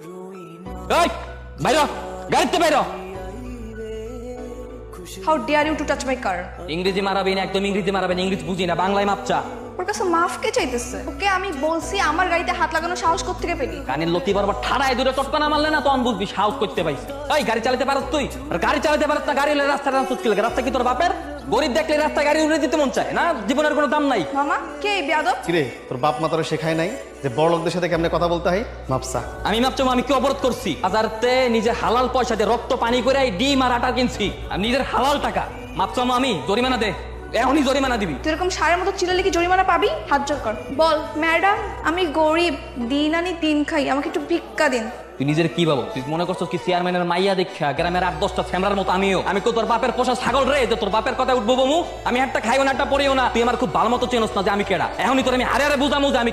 এই বাইরে গাড়িতে বাইরে। How dare you to touch my car? ইংরেজি মারাবেন, একদম ইংরেজি মারাবেন, ইংরেজি বুঝি না, বাংলায় মাপচা। ওর কাছে মাফ কে চাইতেছে? ওকে আমি বলছি আমার গাড়িতে হাত লাগানো সাহস কোত্থেকে পেলি? কানের লতি বরাবর ঠাড়ায় দূরে চটকানা মারলে না তখন বুঝবি সাহস করতে পাইছি। এই গাড়ি চালাতে পারত তুই? আর গাড়ি চালাতে পারত না, গাড়ি হলে রাস্তাটা চুটকি লাগে। রাস্তা কি তোর বাপের? গরিব দেখলে রাস্তায় গাড়ি উড়ে দিতে মন চায় না? জীবনের কোনো দাম নাই। মামা কে এই বেয়াদব? কিরে তোর বাপ মা তোরা শেখায় নাই যে বড় লোকদের সাথে কেমনে কথা বলতে হয়? মাপসা আমি ভাবছো আমি কি অবরোধ করছি? বাজারতে নিজের হালাল পয়সা দিয়ে রক্ত পানি করে এই ডিম আর আটা কিনছি, আমি নিজের হালাল টাকা। মাপছো আমি জরিমানা দে, এখনই জরিমানা দিবি। তুই এরকম সারের মতো চিল্লালে কি জরিমানা পাবি? হাত জোর কর, বল ম্যাডাম আমি গরিব, দিন আনি দিন খাই, আমাকে একটু ভিক্ষা দিন। তুই নিজের কি ভাবো? তুই মনে করছো কি চেয়ারম্যানের মাইয়া দেখা গ্রামের 8-10টা ফ্যামরার মতো আমিও? আমি তো তোর বাপের পোষা ছাগল রে যে তোর বাপের কথা উঠবো মুখ? আমি একটা খাইও না একটা পড়িও না। তুই আমার খুব ভালো মতো চেনস না যে আমি কেডা। এখনই তোর আমি হারে হারে বুঝামু যে আমি